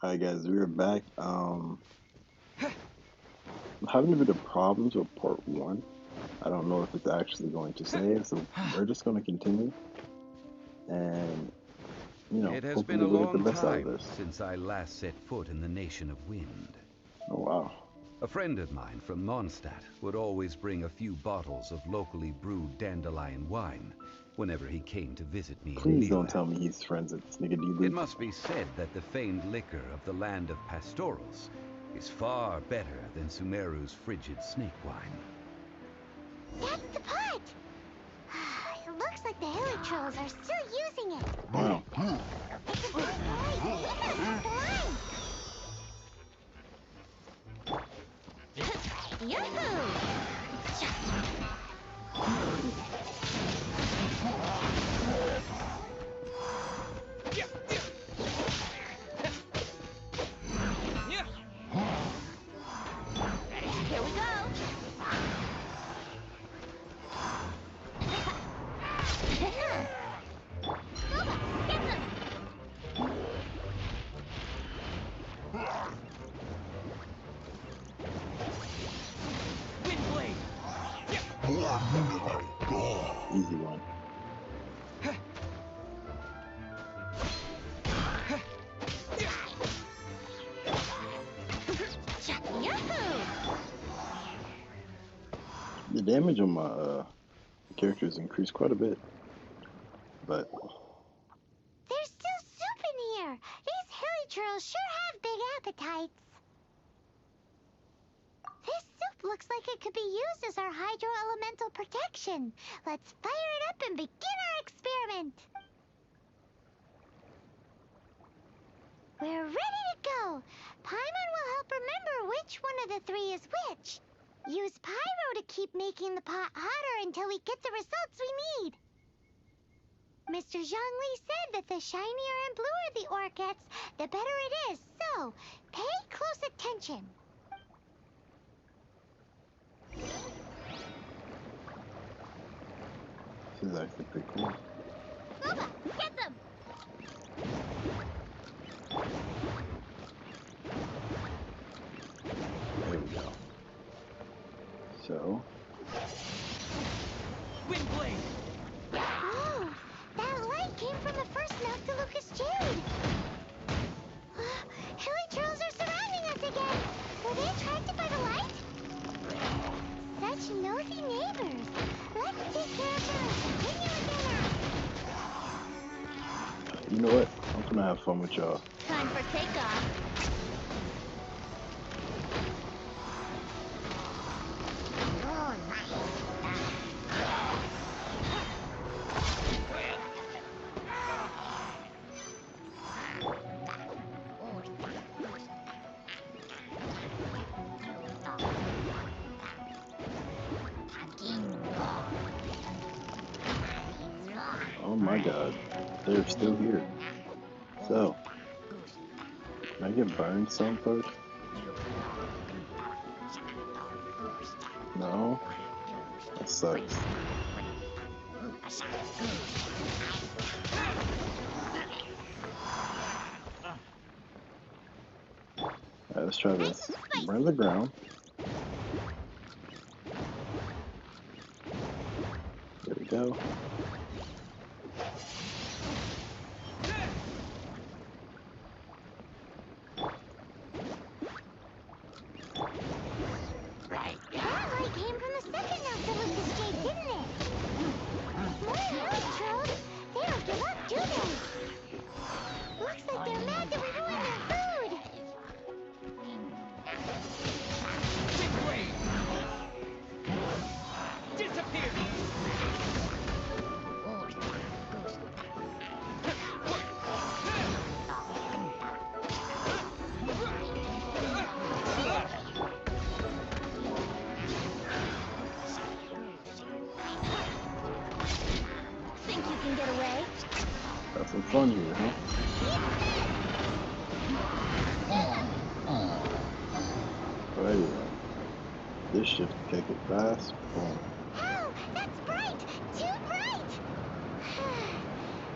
Alright guys, we're back. I'm having a bit of problems with part one. I don't know if it's actually going to save, so we're just going to continue and, It has been hopefully a we'll get the long best out of time this. since I last set foot in the Nation of Wind. Oh wow. A friend of mine from Mondstadt would always bring a few bottles of locally brewed dandelion wine whenever he came to visit me in Please don't Liyue. tell me he's friends with It Sniggity must be said that the famed liquor of the land of pastorals is far better than Sumeru's frigid snake wine. That's the pot! It looks like the hilly trolls are still using it. Wow. It's a good point. We gotta cut the line. Yoo-hoo! Here we go. Get them! Windblade! Easy one. Yahoo! The damage on my characters increased quite a bit, but There's still soup in here. These hilly trolls sure have big appetites. This soup looks like it could be used as our hydro-elemental protection. Let's fire it up and begin our experiment. We're ready to go. Paimon will help remember which one of the three is which. Use pyro to keep making the pot hotter until we get the results we need. Mr. Zhongli said that the shinier and bluer the ore gets, the better it is. So, pay close attention. this is actually pretty cool. Luba, get them! There we go. So, Windblade! Oh, that light came from the first Noctilucous Jade. Hilly trolls are surrounding us again. Were they attracted by the light? Such nosy neighbors. Let's take care of them and continue with their you know what? I'm gonna have fun with y'all. Time for takeoff. Oh, Oh my god, they're still here. So, can I get burned some first? No? That sucks. Alright, let's try this. Burn the ground. There we go. that light came from the second Noctilucous Jade, didn't it? More hilly trolls. They don't give up, do they? Looks like they're mad that we ruined their food. Windblade! Disappear! Think you can get away? Got some fun here, huh? Alrighty then. This should kick it fast. Boom. Oh, that's bright! Too bright!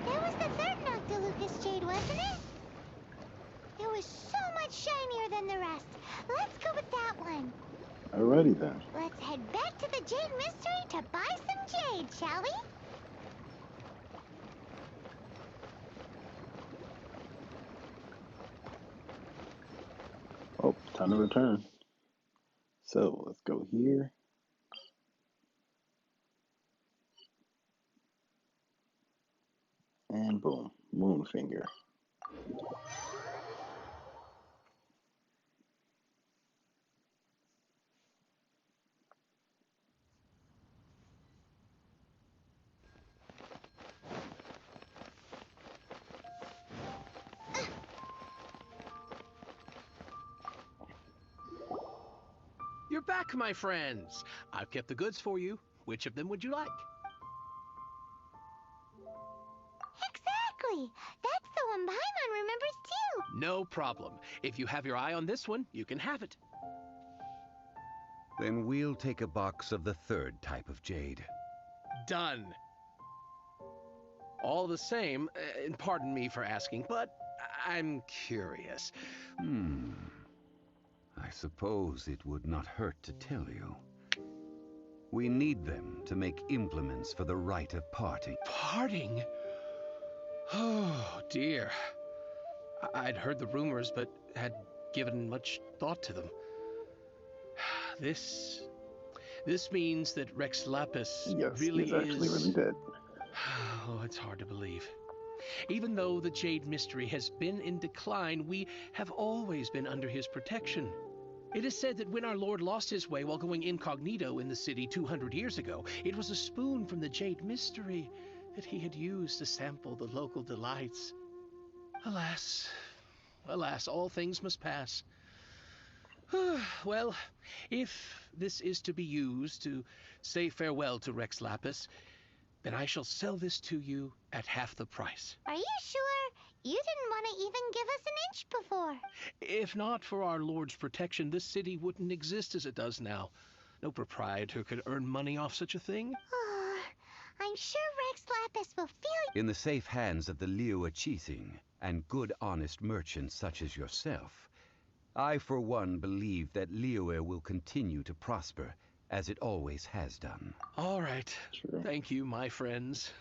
That was the third Noctilucous Jade, wasn't it? It was so Alrighty then. Let's head back to the Jade Mystery to buy some jade, shall we? Oh, time to return. So let's go here. And boom, moon finger. You're back, my friends. I've kept the goods for you. Which of them would you like? Exactly. That's the one Paimon remembers too. No problem. If you have your eye on this one, you can have it. Then we'll take a box of the third type of jade. Done. All the same, and pardon me for asking, but I'm curious. I suppose it would not hurt to tell you. We need them to make implements for the rite of parting. Parting? Oh, dear. I'd heard the rumors, but had given much thought to them. This means that Rex Lapis Yes, really he's actually is... really dead. Oh, it's hard to believe. Even though the Jade Mystery has been in decline, we have always been under his protection. It is said that when our Lord lost his way while going incognito in the city 200 years ago, it was a spoon from the Jade Mystery that he had used to sample the local delights. Alas, alas, all things must pass. Well, if this is to be used to say farewell to Rex Lapis, then I shall sell this to you at half the price. Are you sure? You didn't want to even give us an inch before. If not for our Lord's protection, this city wouldn't exist as it does now. No proprietor could earn money off such a thing. Oh, I'm sure Rex Lapis will feel... In the safe hands of the Liyue and good honest merchants such as yourself, I for one believe that Liyue will continue to prosper as it always has done. All right. True. Thank you, my friends.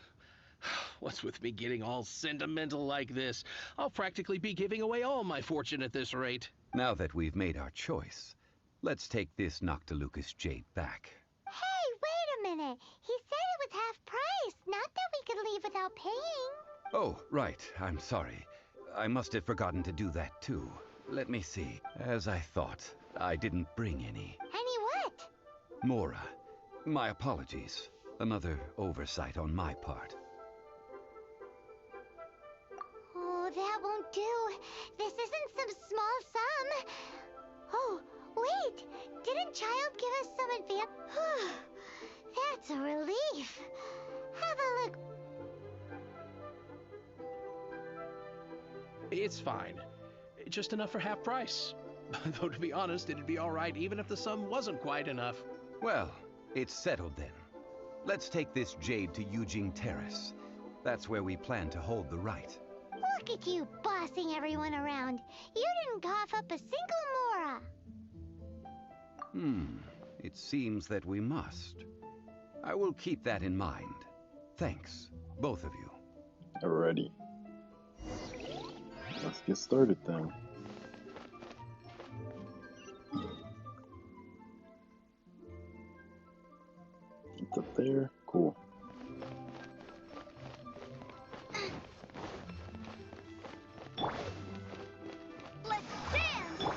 What's with me getting all sentimental like this? I'll practically be giving away all my fortune at this rate. Now that we've made our choice, let's take this Noctilucus jade back. Hey, wait a minute. He said it was half price, not that we could leave without paying. Oh, right. I'm sorry. I must have forgotten to do that too. Let me see. As I thought, I didn't bring any. Any what? Mora, my apologies. Another oversight on my part. Oh, that won't do. This isn't some small sum. Oh, wait. Didn't Child give us some advance? That's a relief. Have a look. It's fine. Just enough for half price. Though to be honest, it'd be all right even if the sum wasn't quite enough. Well, it's settled then. Let's take this jade to Yujing Terrace. That's where we plan to hold the rite. Look at you bossing everyone around. You didn't cough up a single Mora. It seems that we must. I will keep that in mind. Thanks, both of you. Alrighty. Let's get started then. It's up there. Cool. Let's dance!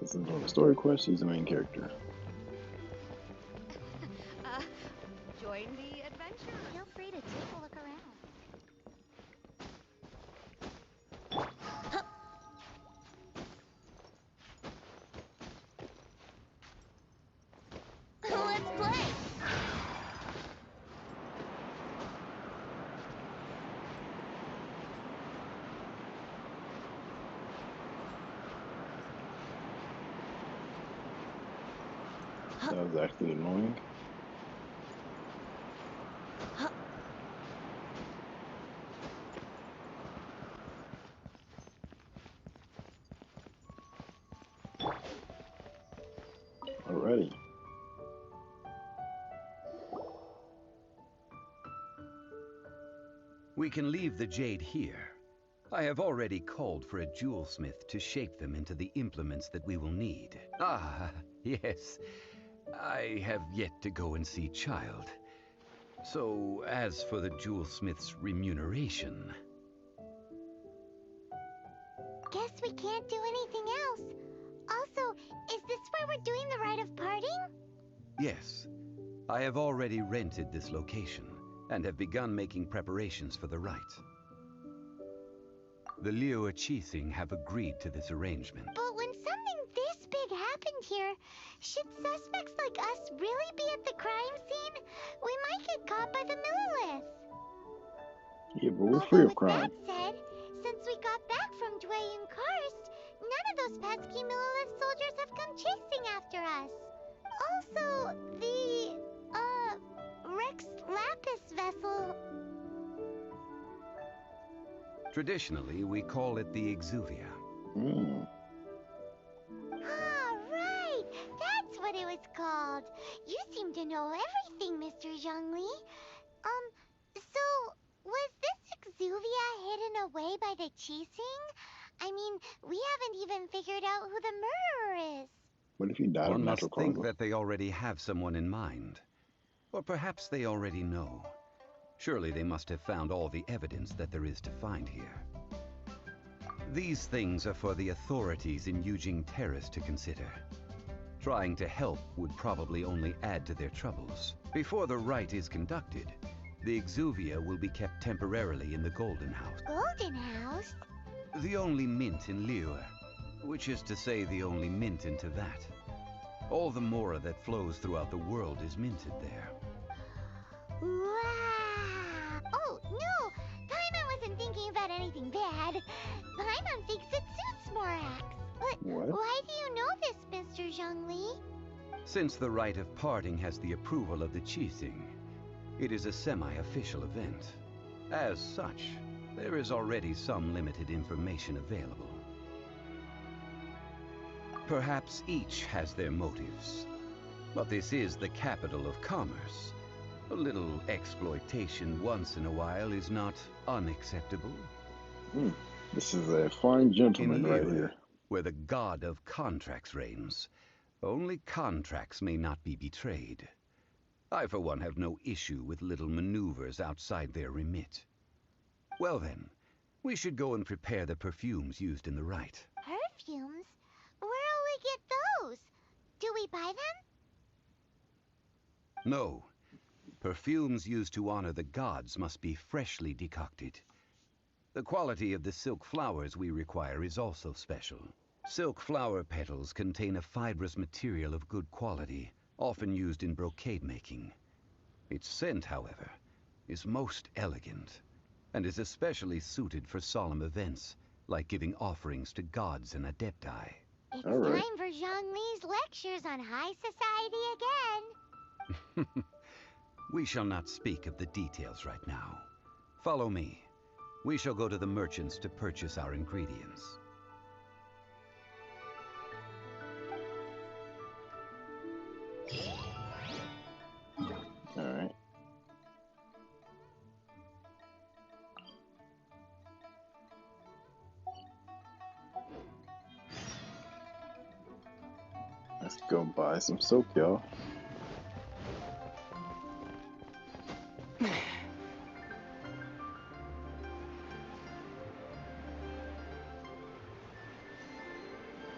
Since I'm doing a story quest, he's the main character. Join the adventure. Feel free to take a look around. Let's play! That was actually annoying. We can leave the jade here. I have already called for a jewelsmith to shape them into the implements that we will need. Ah, yes. I have yet to go and see Child. So, as for the jewelsmith's remuneration... Guess we can't do anything else. Also, is this where we're doing the rite of parting? Yes. I have already rented this location, and have begun making preparations for the rite. The Liyue have agreed to this arrangement. But when something this big happened here, should suspects like us really be at the crime scene? We might get caught by the Millilith. Yeah, but we're free of With crime. that said, since we got back from Dwayne Karst, none of those pesky Millilith soldiers have come chasing after us. Also, the, Rex Lapis vessel... Traditionally, we call it the Exuvia. Hmm. Ah, right! That's what it was called. You seem to know everything, Mr. Zhongli. So, was this Exuvia hidden away by the Qixing? I mean, we haven't even figured out who the murderer is. What if he died of One must natural think causes? that they already have someone in mind. Or perhaps they already know. Surely they must have found all the evidence that there is to find here. These things are for the authorities in Yujing Terrace to consider. Trying to help would probably only add to their troubles. Before the rite is conducted, the Exuvia will be kept temporarily in the Golden House. Golden House? The only mint in Liyue, which is to say the only mint in Teyvat. All the mora that flows throughout the world is minted there. Wow! Oh, no! Paimon wasn't thinking about anything bad. Paimon thinks it suits Morax. But What? why do you know this, Mr. Zhongli? Since the rite of parting has the approval of the Qixing, it is a semi-official event. As such, there is already some limited information available. Perhaps each has their motives, but this is the capital of commerce. A little exploitation once in a while is not unacceptable. Hmm. This is a fine gentleman In right Liyue, here. where the god of contracts reigns, only contracts may not be betrayed. I, for one, have no issue with little maneuvers outside their remit. Well then, we should go and prepare the perfumes used in the rite. Perfumes? Where'll we get those? Do we buy them? No. Perfumes used to honor the gods must be freshly decocted. The quality of the silk flowers we require is also special. Silk flower petals contain a fibrous material of good quality, often used in brocade making. Its scent, however, is most elegant, and is especially suited for solemn events, like giving offerings to gods and adepti. It's All right. time for Zhongli's lectures on high society again. We shall not speak of the details right now. Follow me. We shall go to the merchants to purchase our ingredients. All right. Let's go buy some soap, y'all.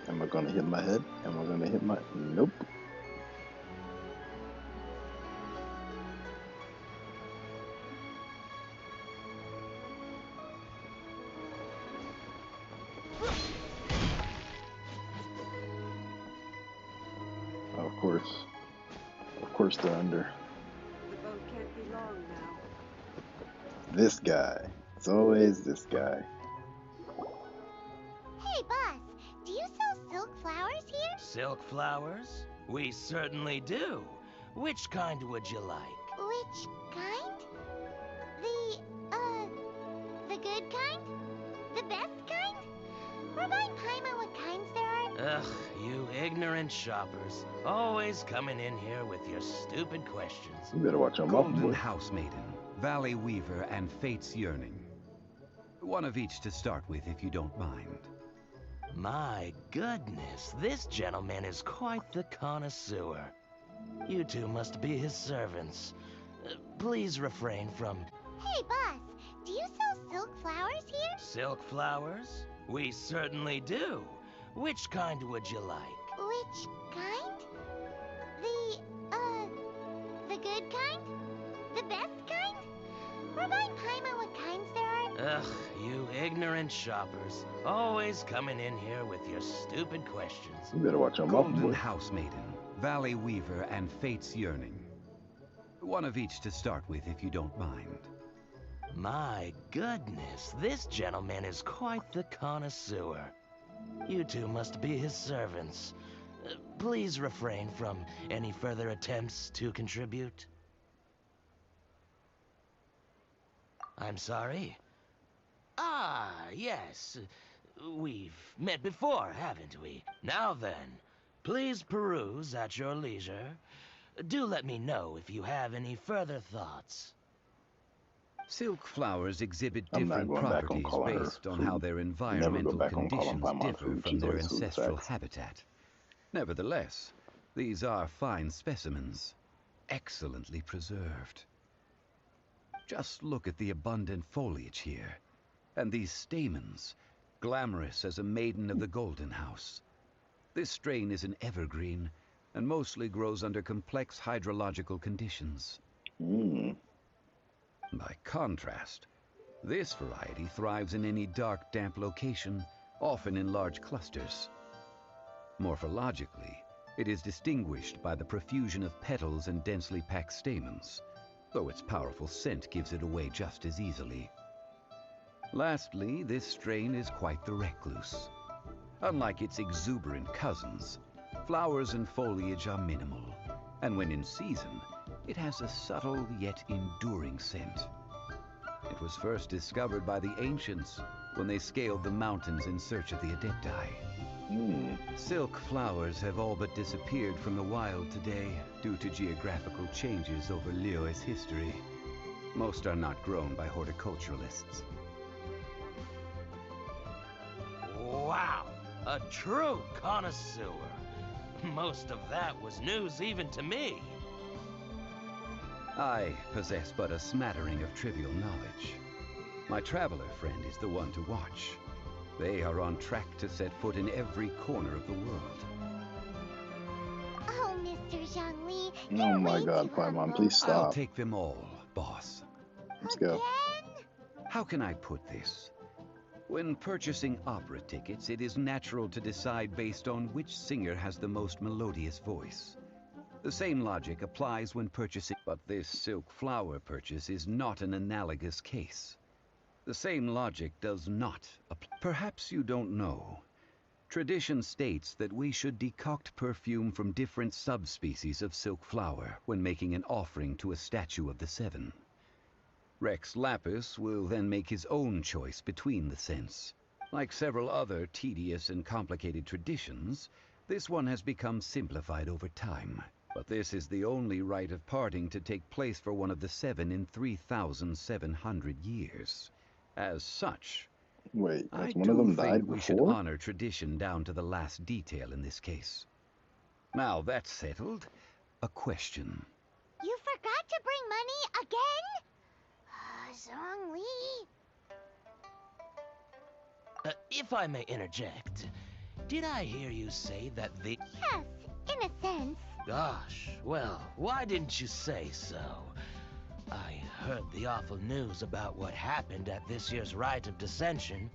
Am I gonna hit my head? Am I gonna hit my... Nope. Of course. Of course they're under. The boat can't be long now. This guy. It's always this guy. Hey, boss, do you sell silk flowers here? Silk flowers? We certainly do. Which kind would you like? Which kind? The good kind? The best kind? Remind Paimon what kinds there are. Ugh, you ignorant shoppers. Always coming in here with your stupid questions. You better watch your mouth, Golden boy. House Maiden, Valley Weaver, and Fate's Yearning. One of each to start with, if you don't mind. My goodness, this gentleman is quite the connoisseur. You two must be his servants. Please refrain from... Hey, boss, do you sell silk flowers here? Silk flowers? We certainly do. Which kind would you like? Which kind? The good kind? The best kind? Remind Paimon what kinds there are. Ugh, you ignorant shoppers. Always coming in here with your stupid questions. You better watch your mouth, Golden boy. House Maiden, Valley Weaver, and Fate's Yearning. One of each to start with, if you don't mind. My goodness, this gentleman is quite the connoisseur. You two must be his servants. Please refrain from any further attempts to contribute. I'm sorry? Ah, yes. We've met before, haven't we? Now then, please peruse at your leisure. Do let me know if you have any further thoughts. Silk flowers exhibit I'm not different going back on properties calling her based on food. how their Never go environmental back on calling conditions Paimon differ food. from She's their always food ancestral facts. habitat. Nevertheless, these are fine specimens, excellently preserved. Just look at the abundant foliage here, and these stamens, glamorous as a maiden of the Golden House. This strain is an evergreen, and mostly grows under complex hydrological conditions. By contrast, this variety thrives in any dark, damp location, often in large clusters. Morphologically, it is distinguished by the profusion of petals and densely packed stamens, though its powerful scent gives it away just as easily. Lastly, this strain is quite the recluse. Unlike its exuberant cousins, flowers and foliage are minimal, and when in season, it has a subtle yet enduring scent. It was first discovered by the ancients when they scaled the mountains in search of the Adepti. Silk flowers have all but disappeared from the wild today due to geographical changes over Liyue's history. Most are not grown by horticulturalists. Wow, a true connoisseur. Most of that was news even to me. I possess but a smattering of trivial knowledge. My traveler friend is the one to watch. They are on track to set foot in every corner of the world. Oh, Mr. Zhongli, Oh you're my way God, too Paimon, humble. please I'll stop. take them all, boss. Let's go. Again? How can I put this? When purchasing opera tickets, it is natural to decide based on which singer has the most melodious voice. The same logic applies when purchasing, but this silk flower purchase is not an analogous case. The same logic does not apply. Perhaps you don't know. Tradition states that we should decoct perfume from different subspecies of silk flower when making an offering to a statue of the Seven. Rex Lapis will then make his own choice between the scents. Like several other tedious and complicated traditions, this one has become simplified over time. But this is the only rite of parting to take place for one of the Seven in 3,700 years. As such, Wait, I has one of do them think died we should before? honor tradition down to the last detail in this case. Now that's settled, a question. You forgot to bring money again? Zhongli. If I may interject, did I hear you say that the... Yes, in a sense. Gosh, well, why didn't you say so? I heard the awful news about what happened at this year's Rite of Dissension.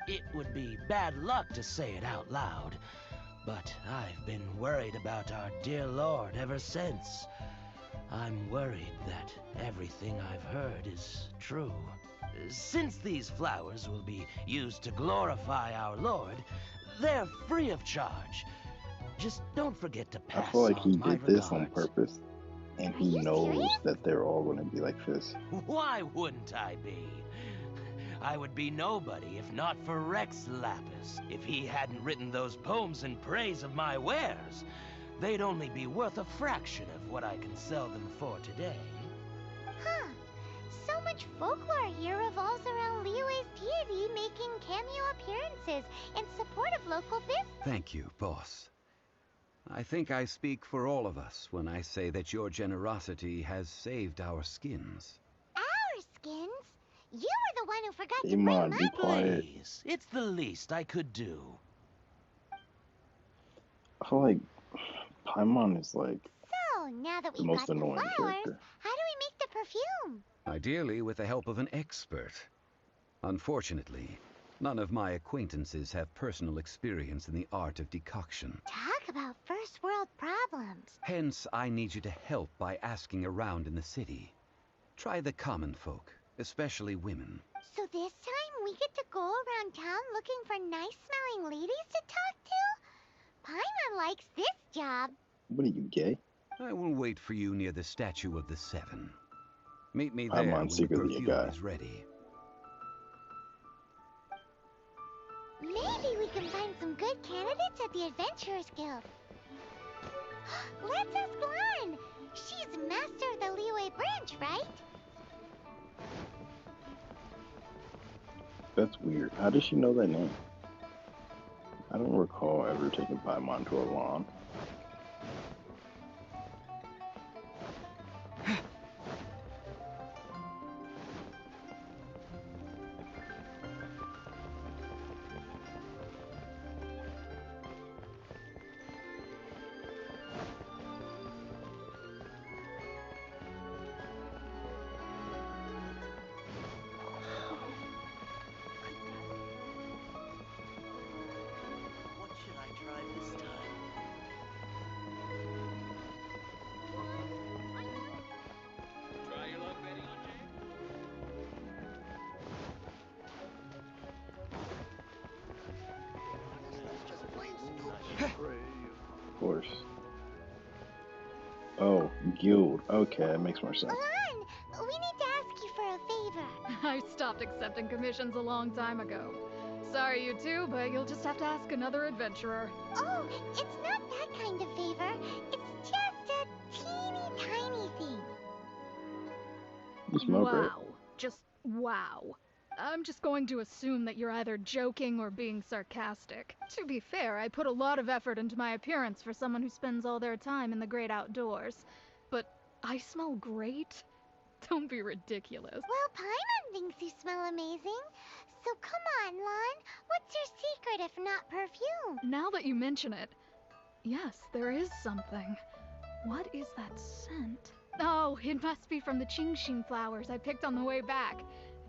It would be bad luck to say it out loud, but I've been worried about our dear Lord ever since. I'm worried that everything I've heard is true. Since these flowers will be used to glorify our Lord, they're free of charge. Just don't forget to I pass feel like he on my did this on regards. purpose, and Are he you knows serious? that they're all going to be like this. Why wouldn't I be? I would be nobody if not for Rex Lapis. If he hadn't written those poems in praise of my wares, they'd only be worth a fraction of what I can sell them for today. folklore here revolves around Liyue's deity making cameo appearances in support of local business. Thank you, boss. I think I speak for all of us when I say that your generosity has saved our skins. Our skins? You were the one who forgot to Iman, bring be my... quiet. Please, it's the least I could do. I feel like Paimon is like So, now that the we've most got the annoying flowers, character. how do we make the perfume? Ideally with the help of an expert. Unfortunately, none of my acquaintances have personal experience in the art of decoction. Talk about first world problems. Hence, I need you to help by asking around in the city. Try the common folk, especially women. So this time we get to go around town looking for nice-smelling ladies to talk to? Paimon likes this job. What are you, gay? I will wait for you near the statue of the Seven. Meet me there Paimon's when the secretly a perfume guy. is ready. Maybe we can find some good candidates at the Adventurers Guild. Let's ask Lan. She's master of the Liyue branch, right? That's weird. How does she know that name? I don't recall ever taking Paimon to a lawn. What should I try this time? Try your luck betting on Jade? Of course. Oh, guild. Okay, that makes more sense. Lan, we need to ask you for a favor. I stopped accepting commissions a long time ago. Sorry, you two, but you'll just have to ask another adventurer. Oh, it's not that kind of favor. It's just a teeny tiny thing. You smoke, right? Wow. Just wow. I'm just going to assume that you're either joking or being sarcastic. To be fair, I put a lot of effort into my appearance for someone who spends all their time in the great outdoors. But I smell great? Don't be ridiculous. Well, Paimon thinks you smell amazing. So come on, Lan. What's your secret if not perfume? Now that you mention it, yes, there is something. What is that scent? Oh, it must be from the Genshin flowers I picked on the way back.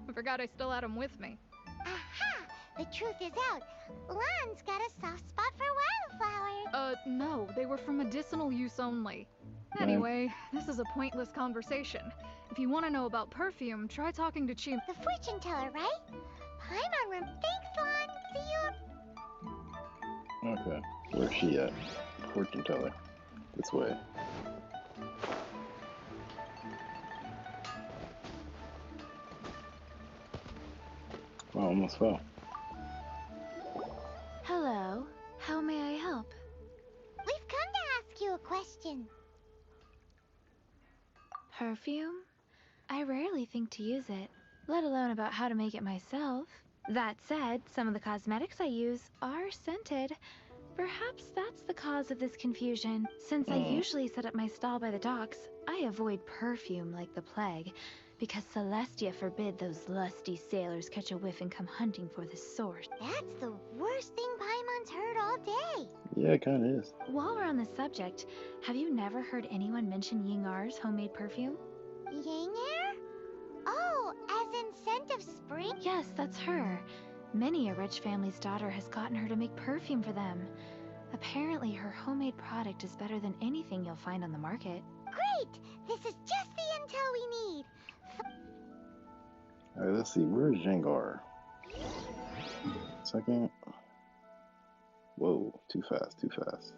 I forgot I still had them with me. Aha! The truth is out. Lan's got a soft spot for wildflowers. No, they were for medicinal use only. Yeah. Anyway, this is a pointless conversation. If you want to know about perfume, try talking to Chi. The fortune teller, right? Paimon room. Thanks, Lan. See you. Okay. Where's she at? Fortune teller. This way. Oh, almost fell. Hello. How may I help? We've come to ask you a question. Perfume? I rarely think to use it, let alone about how to make it myself. That said, some of the cosmetics I use are scented. Perhaps that's the cause of this confusion. Since I usually set up my stall by the docks, I avoid perfume like the plague, because Celestia forbid those lusty sailors catch a whiff and come hunting for the source. That's the worst thing Paimon's heard all day. Yeah, it kind of is. While we're on the subject, have you never heard anyone mention Yingar's homemade perfume? Yingar? Oh, as in scent of spring? Yes, that's her. Many a rich family's daughter has gotten her to make perfume for them. Apparently, her homemade product is better than anything you'll find on the market. Great! This is just the intel we need. Alright, let's see. Where's Jengar? Second. Whoa, too fast, too fast.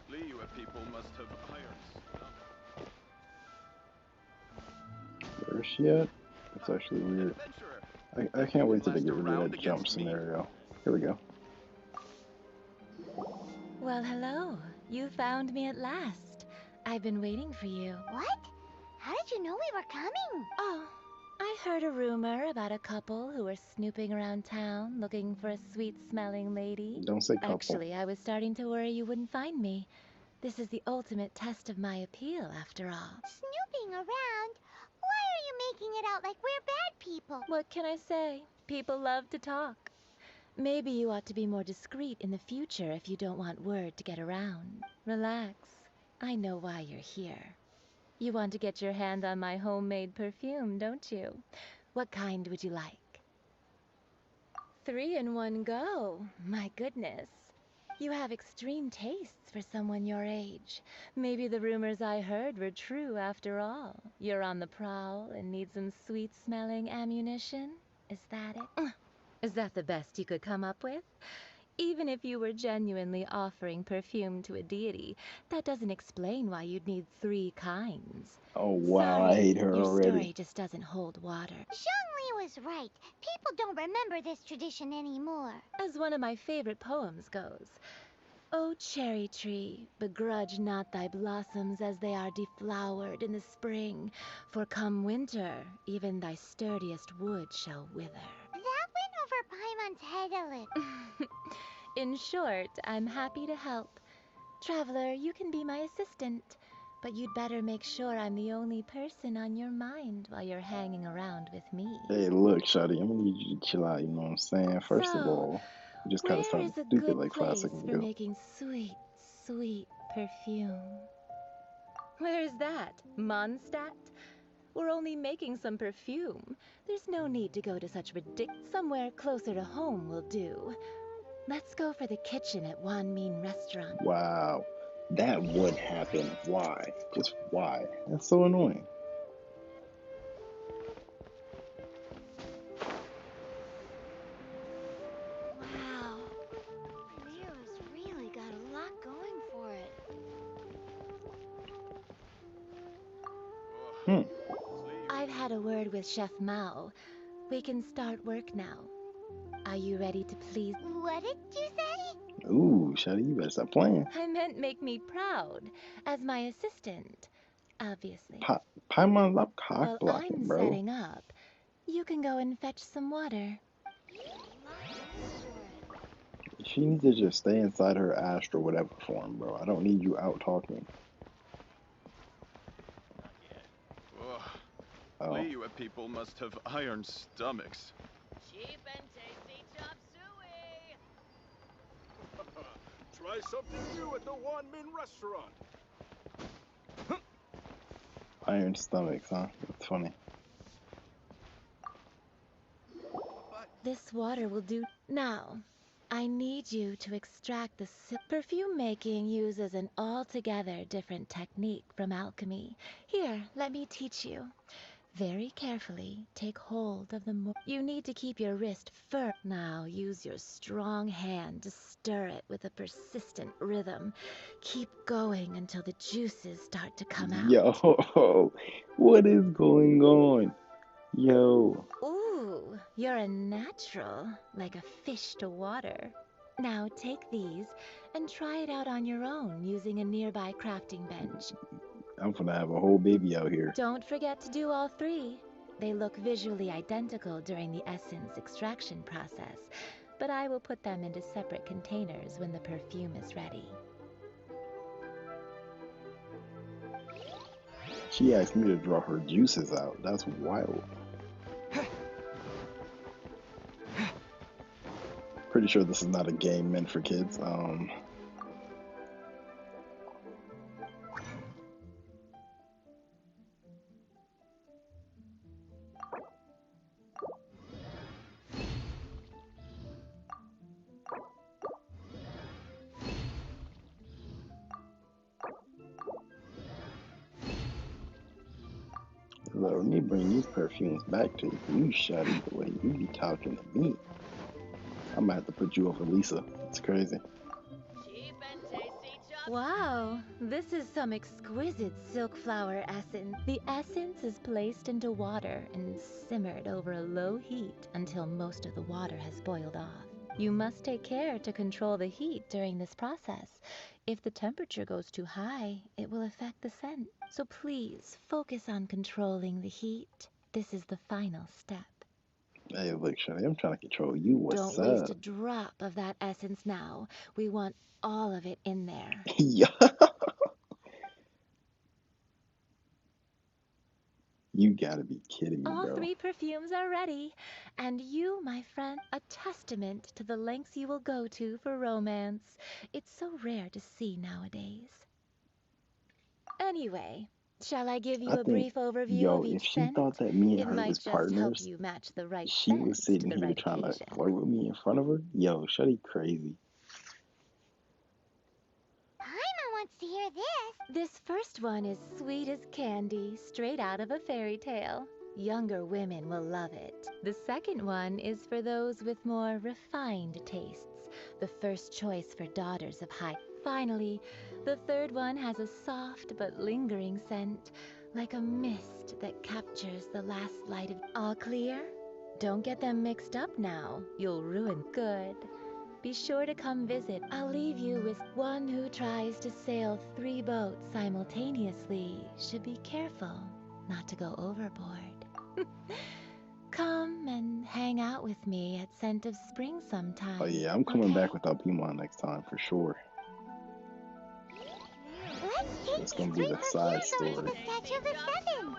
Liyue people must have hired stuff. Where's she at? It's actually weird. Adventurer. I can't wait till they Last get a rid of round that jump against me? scenario. Here we go. Well, hello. You found me at last. I've been waiting for you. What? How did you know we were coming? Oh, I heard a rumor about a couple who were snooping around town looking for a sweet-smelling lady. Don't say couple. Actually, I was starting to worry you wouldn't find me. This is the ultimate test of my appeal, after all. Snooping around? Why are you making it out like we're bad people? What can I say? People love to talk. Maybe you ought to be more discreet in the future if you don't want word to get around. Relax. I know why you're here. You want to get your hand on my homemade perfume, don't you? What kind would you like? 3 in one go. My goodness. You have extreme tastes for someone your age. Maybe the rumors I heard were true after all. You're on the prowl and need some sweet-smelling ammunition? Is that it? Is that the best you could come up with? Even if you were genuinely offering perfume to a deity, that doesn't explain why you'd need 3 kinds. Oh wow, Sorry, I hate her your already. story just doesn't hold water. Zhongli was right. People don't remember this tradition anymore. As one of my favorite poems goes, O cherry tree, begrudge not thy blossoms as they are deflowered in the spring, for come winter, even thy sturdiest wood shall wither. That went over Paimon's head a little. In short, I'm happy to help. Traveler, you can be my assistant, but you'd better make sure I'm the only person on your mind while you're hanging around with me. Hey, look, Shawty, I'm gonna need you to chill out. You know what I'm saying? First of So, all, you just kind of where sounded is a stupid good like 5 place seconds for ago. making sweet, sweet perfume? Where's that? Mondstadt? We're only making some perfume. There's no need to go to such somewhere closer to home will do. Let's go for the kitchen at Wan Min Restaurant. Wow, that would happen. Why? Just why? That's so annoying. Wow. Liyue's really got a lot going for it. Hmm. I've had a word with Chef Mao. We can start work now. Are you ready to please? What did you say? Ooh, Shawty, you better stop playing. I meant make me proud, as my assistant, obviously. Paimon, stop cock While blocking, I'm bro. setting up, you can go and fetch some water. She needs to just stay inside her astral whatever form, bro. I don't need you out talking. Oh. Liyue people must have iron stomachs. Cheap and tasty chop suey! Try something new at the Wan Min restaurant. Iron stomachs, huh? That's funny. This water will do. Now, I need you to extract the perfume making uses an altogether different technique from alchemy. Here, let me teach you. Very carefully, take hold of the you need to keep your wrist firm. Now, use your strong hand to stir it with a persistent rhythm. Keep going until the juices start to come out. Yo, what is going on? Yo. Ooh, you're a natural, like a fish to water. Now take these and try it out on your own using a nearby crafting bench. I'm gonna have a whole baby out here. Don't forget to do all 3. They look visually identical during the essence extraction process, but I will put them into separate containers when the perfume is ready. She asked me to draw her juices out. That's wild. Pretty sure this is not a game meant for kids. Let me bring these perfumes back to you, Shawty, the way you be talking to me. I might have to put you over Lisa. It's crazy. Cheap and tasty chop Wow, this is some exquisite silk flower essence. The essence is placed into water and simmered over a low heat until most of the water has boiled off. You must take care to control the heat during this process. If the temperature goes too high, it will affect the scent. So please focus on controlling the heat. This is the final step. Hey, look, Shawty, I'm trying to control you. What's Don't waste a up? drop of that essence now. We want all of it in there. Yeah. You gotta be kidding me, All bro. 3 perfumes are ready, and you, my friend, a testament to the lengths you will go to for romance. It's so rare to see nowadays. Anyway, shall I give I you a think, brief overview yo, of if each she scent? thought that me and It her might was just help partners, you match the right she was scent to sitting the here right trying to occasion. flirt with me in front of her. Yo, Shawty crazy. Paimon wants to hear this. This first one is sweet as candy, straight out of a fairy tale. Younger women will love it. The second one is for those with more refined tastes. The first choice for daughters of high. Finally, the third one has a soft but lingering scent, like a mist that captures the last light of... All clear? Don't get them mixed up now. You'll ruin good. Be sure to come visit. I'll leave you with one who tries to sail 3 boats simultaneously should be careful not to go overboard. Come and hang out with me at Scent of Spring sometime. Oh yeah, I'm coming okay? back with Alpimon next time for sure. Let's take It's these gonna be 3 the side perfumes over to story. the Statue of the Seven.